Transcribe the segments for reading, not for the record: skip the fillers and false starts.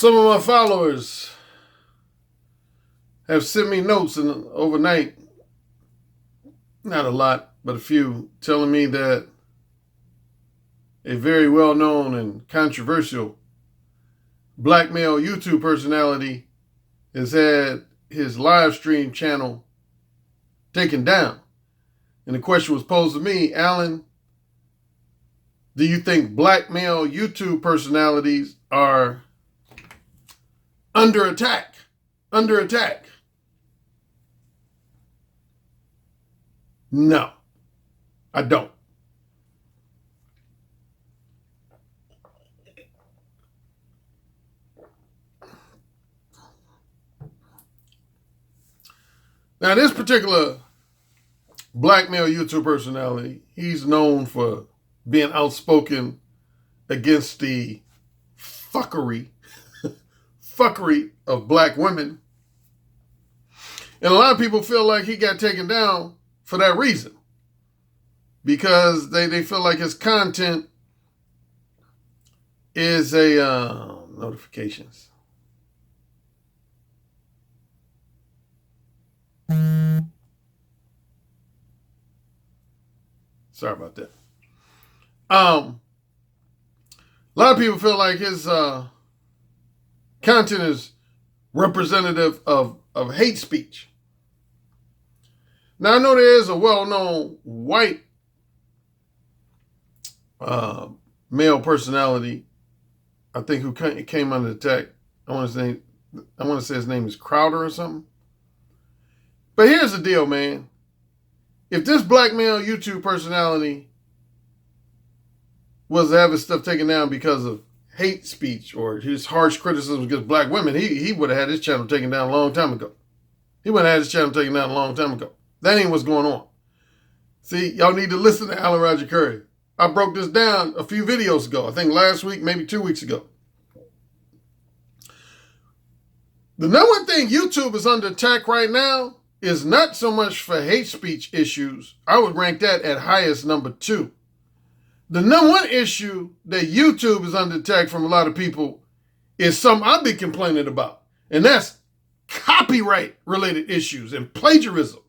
Some of my followers have sent me notes overnight, not a lot, but a few, telling me that a very well-known and controversial black male YouTube personality has had his live stream channel taken down. And the question was posed to me, Alan, do you think black male YouTube personalities are under attack? Under attack? No, I don't. Now, this particular black male YouTube personality, he's known for being outspoken against the fuckery of black women. And a lot of people feel like he got taken down for that reason, because they feel like his content is notifications. Sorry about that. A lot of people feel like his content is representative of hate speech. Now, I know there is a well-known white male personality, I think, who came under attack. I want to say his name is Crowder or something. But here's the deal, man. If this black male YouTube personality was to have his stuff taken down because of hate speech or his harsh criticism against black women, he would have had his channel taken down a long time ago. He would have had his channel taken down a long time ago. That ain't what's going on. See, y'all need to listen to Alan Roger Currie. I broke this down a few videos ago. I think last week, maybe 2 weeks ago. The number one thing YouTube is under attack right now is not so much for hate speech issues. I would rank that at highest number 2. The number one issue that YouTube is under attack from a lot of people is something I've been complaining about, and that's copyright-related issues and plagiarism.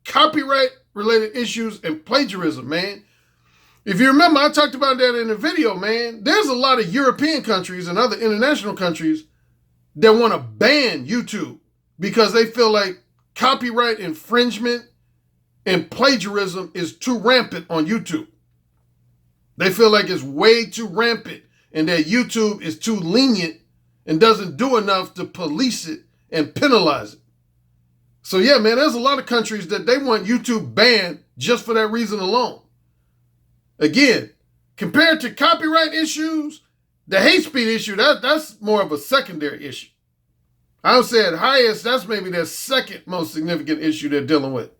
Copyright-related issues and plagiarism, man. If you remember, I talked about that in the video, man. There's a lot of European countries and other international countries that want to ban YouTube because they feel like copyright infringement and plagiarism is too rampant on YouTube. They feel like it's way too rampant and that YouTube is too lenient and doesn't do enough to police it and penalize it. So yeah, man, there's a lot of countries that they want YouTube banned just for that reason alone. Again, compared to copyright issues, the hate speech issue, that's more of a secondary issue. I would say at highest, that's maybe their second most significant issue they're dealing with.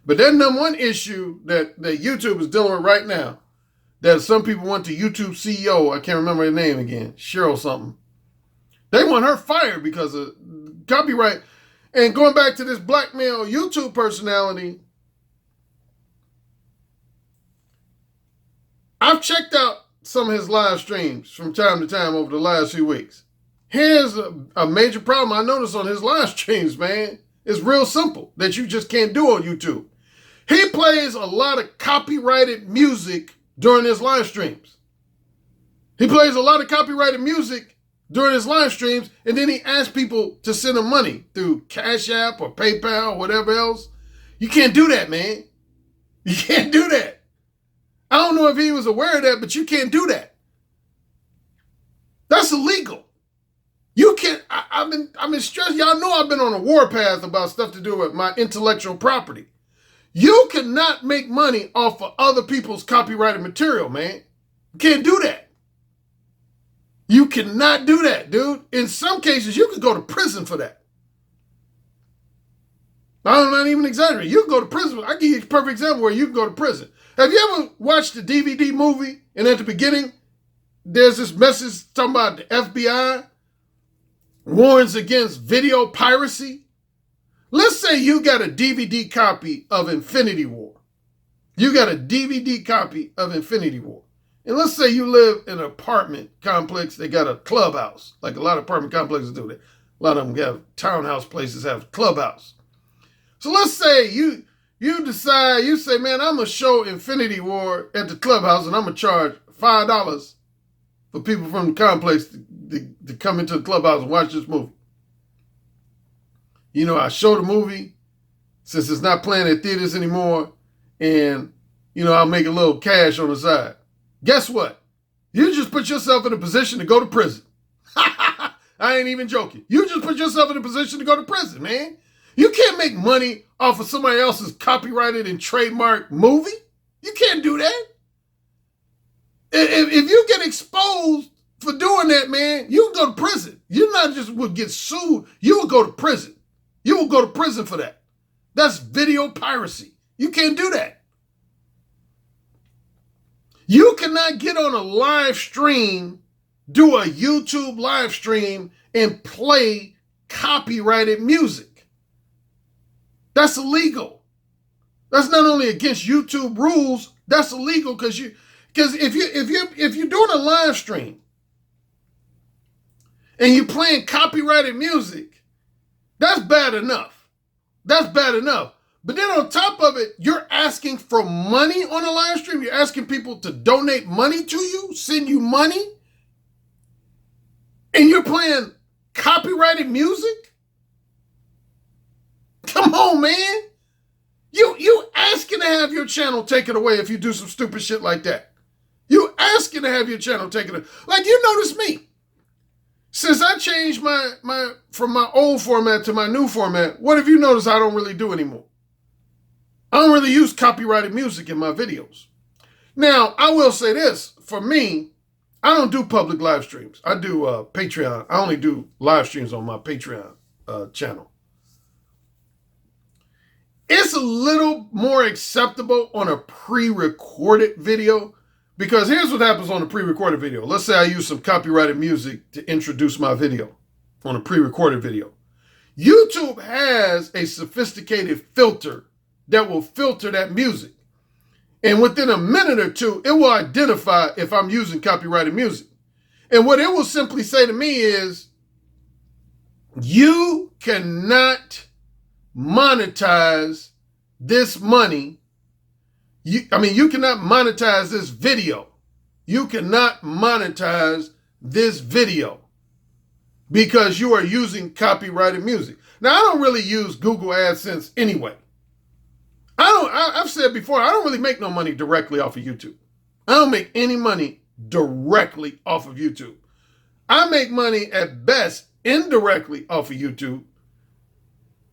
But that number one issue that YouTube is dealing with right now, that some people want the YouTube CEO, I can't remember her name again, Cheryl something. They want her fired because of copyright. And going back to this black male YouTube personality, I've checked out some of his live streams from time to time over the last few weeks. Here's a major problem I noticed on his live streams, man. It's real simple that you just can't do on YouTube. He plays a lot of copyrighted music during his live streams. He plays a lot of copyrighted music during his live streams, and then he asks people to send him money through Cash App or PayPal or whatever else. You can't do that, man. You can't do that. I don't know if he was aware of that, but you can't do that. That's illegal. You can't. I've been stressed. Y'all know I've been on a warpath about stuff to do with my intellectual property. You cannot make money off of other people's copyrighted material, man. You can't do that. You cannot do that, dude. In some cases, you could go to prison for that. I'm not even exaggerating. You can go to prison. I give you a perfect example where you can go to prison. Have you ever watched the DVD movie and at the beginning, there's this message talking about the FBI warns against video piracy? Let's say you got a DVD copy of Infinity War. You got a DVD copy of Infinity War. And let's say you live in an apartment complex, they got a clubhouse, like a lot of apartment complexes do that. A lot of them have townhouse places have clubhouse. So let's say you decide, you say, man, I'm going to show Infinity War at the clubhouse and I'm going to charge $5 for people from the complex to come into the clubhouse and watch this movie. You know, I show the movie since it's not playing at theaters anymore, and, you know, I'll make a little cash on the side. Guess what? You just put yourself in a position to go to prison. I ain't even joking. You just put yourself in a position to go to prison, man. You can't make money off of somebody else's copyrighted and trademarked movie. You can't do that. If you get exposed for doing that, man, you can go to prison. You not just will get sued, you will go to prison. You will go to prison for that. That's video piracy. You can't do that. You cannot get on a live stream, do a YouTube live stream, and play copyrighted music. That's illegal. That's not only against YouTube rules, that's illegal because if you're doing a live stream and you're playing copyrighted music, that's bad enough. That's bad enough. But then on top of it, you're asking for money on a live stream. You're asking people to donate money to you, send you money, and you're playing copyrighted music? Come on, man. You asking to have your channel taken away if you do some stupid shit like that. You asking to have your channel taken away. Like, you notice me. Since I changed from my old format to my new format, what have you noticed I don't really do anymore? I don't really use copyrighted music in my videos. Now, I will say this. For me, I don't do public live streams. I do Patreon. I only do live streams on my Patreon channel. It's a little more acceptable on a pre-recorded video because here's what happens on a pre-recorded video. Let's say I use some copyrighted music to introduce my video on a pre-recorded video. YouTube has a sophisticated filter that will filter that music. And within a minute or two, it will identify if I'm using copyrighted music. And what it will simply say to me is, you cannot monetize this money. You cannot monetize this video. You cannot monetize this video because you are using copyrighted music. Now, I don't really use Google AdSense anyway. I've said before, I don't really make no money directly off of YouTube. I don't make any money directly off of YouTube. I make money at best indirectly off of YouTube.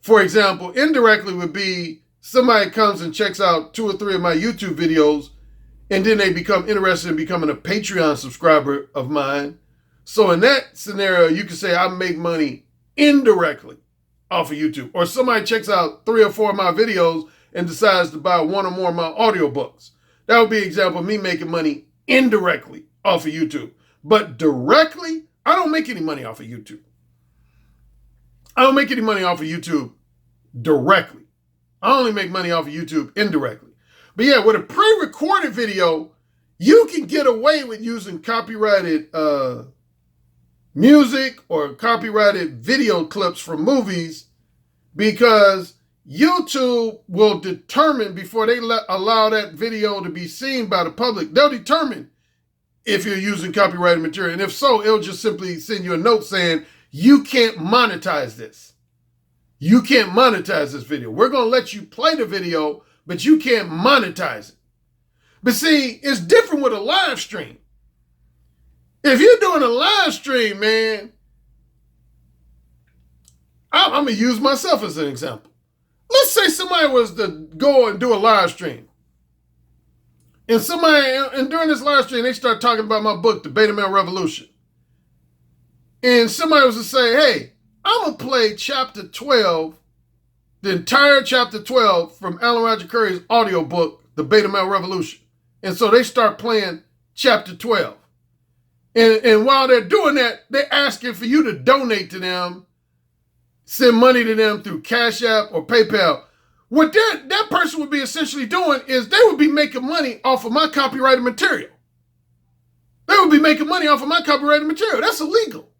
For example, indirectly would be somebody comes and checks out 2 or 3 of my YouTube videos, and then they become interested in becoming a Patreon subscriber of mine. So in that scenario, you could say I make money indirectly off of YouTube. Or somebody checks out 3 or 4 of my videos and decides to buy 1 or more of my audiobooks. That would be an example of me making money indirectly off of YouTube. But directly, I don't make any money off of YouTube. I don't make any money off of YouTube directly. I only make money off of YouTube indirectly. But yeah, with a pre-recorded video, you can get away with using copyrighted music or copyrighted video clips from movies because YouTube will determine before they allow that video to be seen by the public. They'll determine if you're using copyrighted material. And if so, it'll just simply send you a note saying, you can't monetize this. You can't monetize this video. We're going to let you play the video, but you can't monetize it. But see, it's different with a live stream. If you're doing a live stream, man, I'm going to use myself as an example. Let's say somebody was to go and do a live stream. And during this live stream, they start talking about my book, The Beta Male Revolution. And somebody was to say, hey, I'm going to play chapter 12, the entire chapter 12 from Alan Roger Currie's audiobook, The Beta Male Revolution. And so they start playing chapter 12. And while they're doing that, they're asking for you to donate to them, send money to them through Cash App or PayPal. What that person would be essentially doing is they would be making money off of my copyrighted material. They would be making money off of my copyrighted material. That's illegal.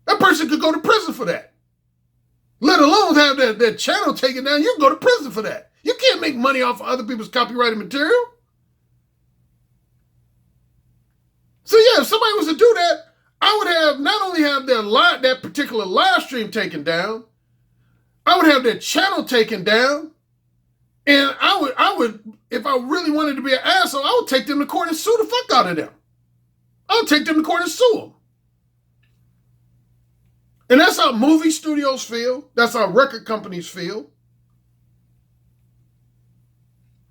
That person could go to prison for that. Let alone have their channel taken down. You can go to prison for that. You can't make money off of other people's copyrighted material. So yeah, if somebody was to do that, I would have not only have that particular live stream taken down, I would have their channel taken down, and I would, if I really wanted to be an asshole, I would take them to court and sue the fuck out of them. I would take them to court and sue them. And that's how movie studios feel. That's how record companies feel.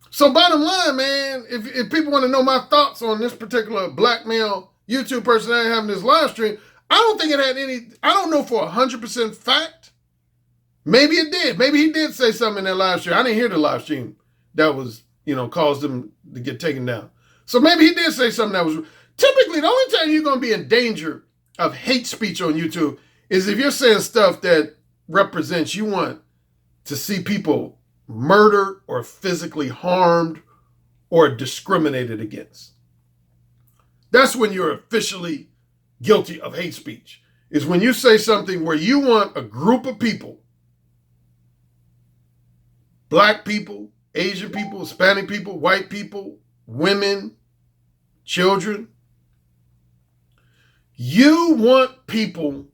So bottom line, man, if people want to know my thoughts on this particular black male YouTube personality having this live stream, I don't think it had any, I don't know for 100% fact. Maybe it did. Maybe he did say something in that live stream. I didn't hear the live stream that was, caused him to get taken down. So maybe he did say something that was, typically the only time you're going to be in danger of hate speech on YouTube is if you're saying stuff that represents you want to see people murdered or physically harmed or discriminated against. That's when you're officially guilty of hate speech, is when you say something where you want a group of people, black people, Asian people, Hispanic people, white people, women, children. You want people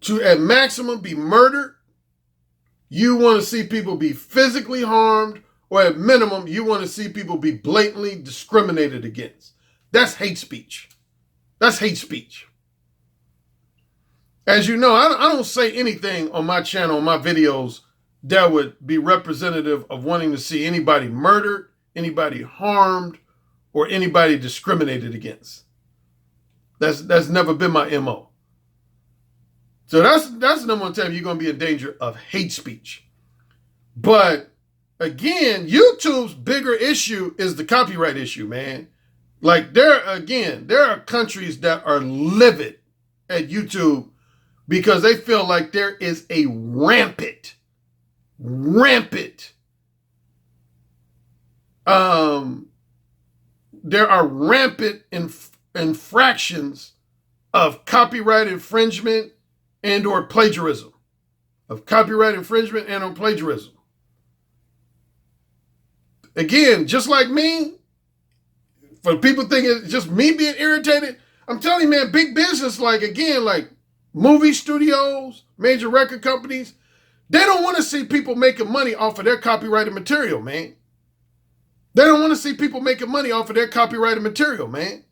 to, at maximum, be murdered. You want to see people be physically harmed, or at minimum, you want to see people be blatantly discriminated against. That's hate speech. That's hate speech. As you know, I don't say anything on my channel, on my videos, that would be representative of wanting to see anybody murdered, anybody harmed, or anybody discriminated against. That's never been my MO. So that's the number one time you're going to be in danger of hate speech. But again, YouTube's bigger issue is the copyright issue, man. Like there are countries that are livid at YouTube because they feel like there is a rampant there are rampant infractions of copyright infringement and or plagiarism. Again, just like me, for people thinking it's just me being irritated, I'm telling you, man, big business, like movie studios, major record companies, they don't want to see people making money off of their copyrighted material, man. They don't want to see people making money off of their copyrighted material, man.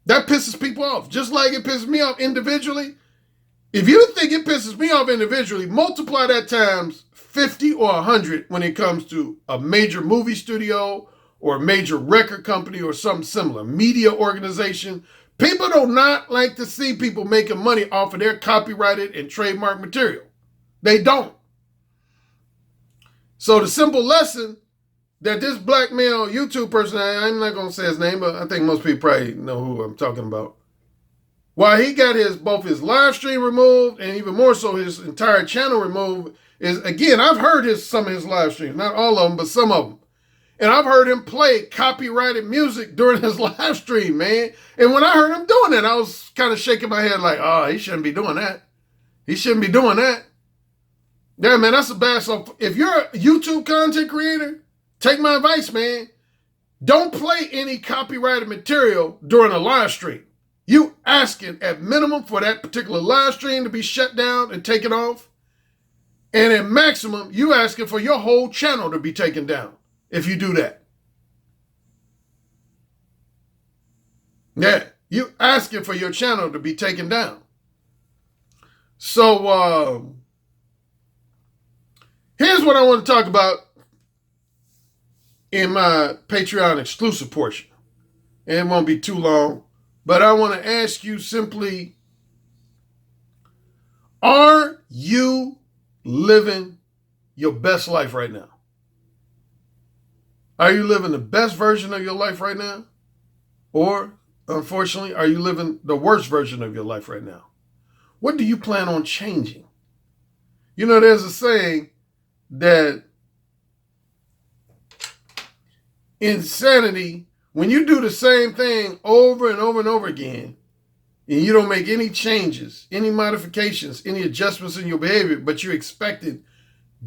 That pisses people off, just like it pisses me off individually. If you think it pisses me off individually, multiply that times 50 or 100 when it comes to a major movie studio or a major record company or something similar, media organization. People do not like to see people making money off of their copyrighted and trademark material. They don't. So the simple lesson that this black male YouTube person, I'm not going to say his name, but I think most people probably know who I'm talking about. While he got both his live stream removed and even more so his entire channel removed, is again, I've heard some of his live streams, not all of them, but some of them. And I've heard him play copyrighted music during his live stream, man. And when I heard him doing that, I was kind of shaking my head like, oh, he shouldn't be doing that. He shouldn't be doing that. Yeah, man, that's a bad. So if you're a YouTube content creator, take my advice, man. Don't play any copyrighted material during a live stream. You asking at minimum for that particular live stream to be shut down and taken off. And at maximum, you asking for your whole channel to be taken down if you do that. Yeah, you asking for your channel to be taken down. So here's what I want to talk about in my Patreon exclusive portion. And it won't be too long, but I want to ask you simply, are you living your best life right now? Are you living the best version of your life right now? Or, unfortunately, are you living the worst version of your life right now? What do you plan on changing? You know, there's a saying that Insanity, when you do the same thing over and over and over again, and you don't make any changes, any modifications, any adjustments in your behavior, but you expected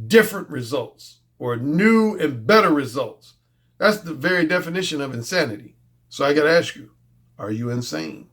different results or new and better results. That's the very definition of insanity. So I got to ask you, are you insane?